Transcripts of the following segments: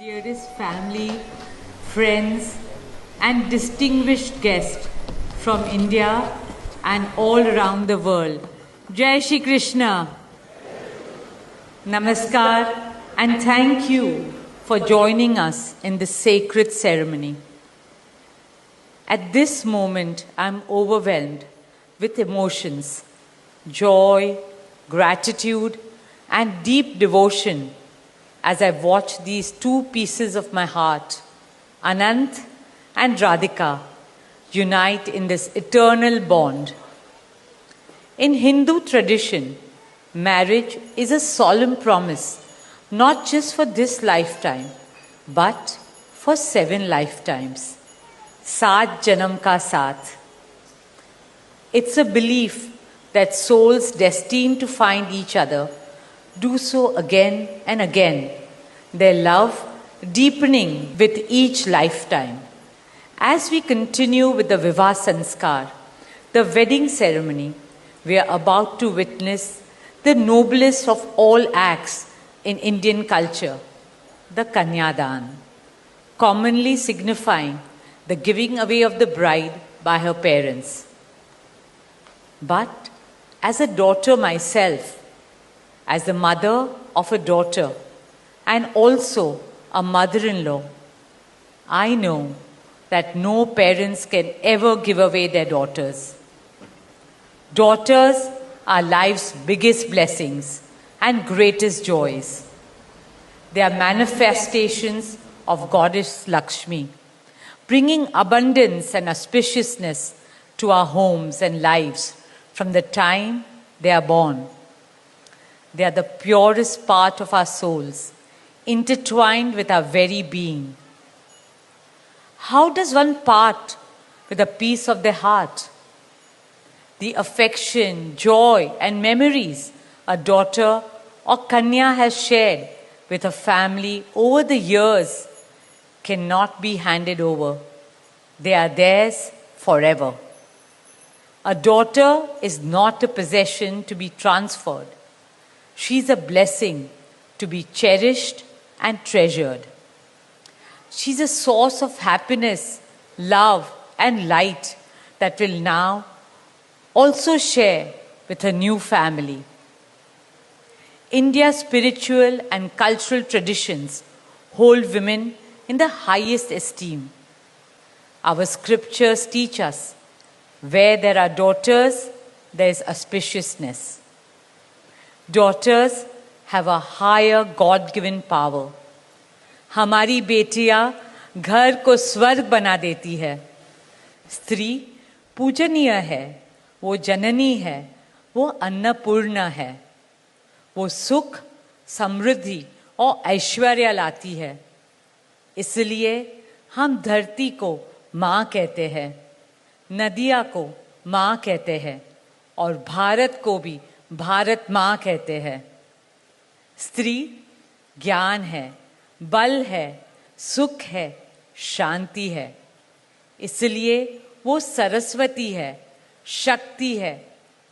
Dearest family, friends, and distinguished guests from India and all around the world. Jai Shri Krishna. Namaskar, and thank you for joining us in this sacred ceremony. At this moment, I'm overwhelmed with emotions, joy, gratitude, and deep devotion as I watch these two pieces of my heart, Anant and Radhika, unite in this eternal bond. In Hindu tradition, marriage is a solemn promise, not just for this lifetime, but for 7 lifetimes. Saat Janam Ka Saath. It's a belief that souls destined to find each other do so again and again, their love deepening with each lifetime. As we continue with the Vivah Sanskar, the wedding ceremony, we are about to witness the noblest of all acts in Indian culture, the Kanyadan, commonly signifying the giving away of the bride by her parents. But as a daughter myself, as the mother of a daughter and also a mother-in-law, I know that no parents can ever give away their daughters. Daughters are life's biggest blessings and greatest joys. They are manifestations of Goddess Lakshmi, bringing abundance and auspiciousness to our homes and lives from the time they are born. They are the purest part of our souls, intertwined with our very being. How does one part with a piece of the heart? The affection, joy, and memories a daughter or Kanya has shared with her family over the years cannot be handed over. They are theirs forever. A daughter is not a possession to be transferred. She is a blessing to be cherished and treasured. She is a source of happiness, love, and light that will now also share with her new family. India's spiritual and cultural traditions hold women in the highest esteem. Our scriptures teach us, where there are daughters, there is auspiciousness. Daughters have a higher God-given power. हमारी बेटियां घर को स्वर्ग बना देती है. स्त्री पूजनीय है, वो जननी है, वो अन्नपूर्णा है. वो सुख, समृद्धि और ऐश्वर्य लाती है. इसलिए हम धरती को माँ कहते हैं, नदियाँ को माँ कहते हैं और भारत को भी भारत माँ कहते हैं. स्त्री ज्ञान है, बल है, सुख है, शांति है. इसलिए वो सरस्वती है, शक्ति है,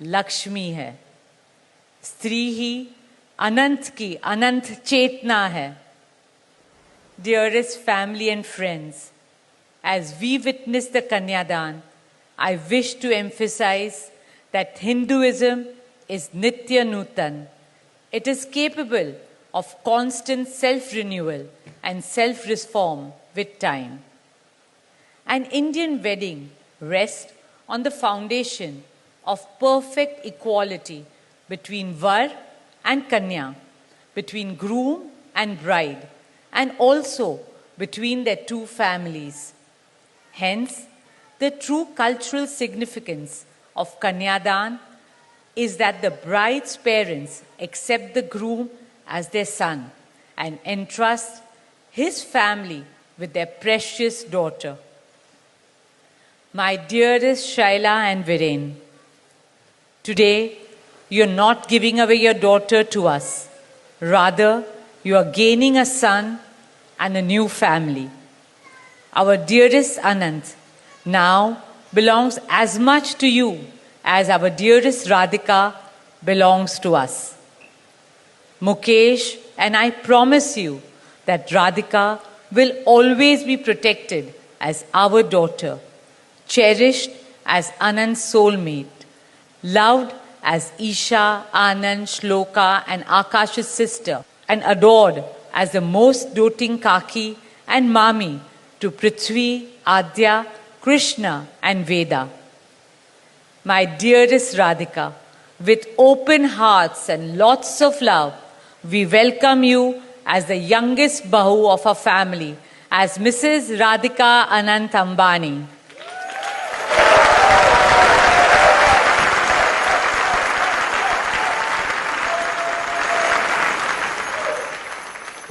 लक्ष्मी है. स्त्री ही अनंत की अनंत चेतना है. Dearest family and friends, as we witness the Kanyadan, I wish to emphasize that Hinduism is Nitya Nutan. It is capable of constant self-renewal and self-reform with time. An Indian wedding rests on the foundation of perfect equality between Var and Kanya, between groom and bride, and also between their two families. Hence, the true cultural significance of Kanyadan is that the bride's parents accept the groom as their son and entrust his family with their precious daughter. My dearest Shaila and Viren, today you are not giving away your daughter to us. Rather, you are gaining a son and a new family. Our dearest Anant now belongs as much to you as our dearest Radhika belongs to us. Mukesh and I promise you that Radhika will always be protected as our daughter, cherished as Anand's soulmate, loved as Isha, Anand, Shloka and Akash's sister, and adored as the most doting Kaki and Mami to Prithvi, Adya, Krishna and Veda. My dearest Radhika, with open hearts and lots of love, we welcome you as the youngest Bahu of our family, as Mrs. Radhika Anant Ambani.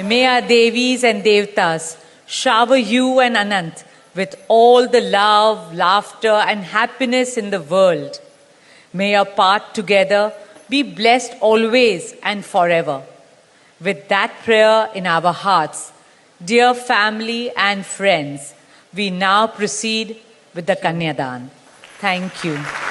May our Devis and Devtas shower you and Anant with all the love, laughter and happiness in the world. May your path together be blessed always and forever. With that prayer in our hearts, dear family and friends, we now proceed with the Kanyadan. Thank you.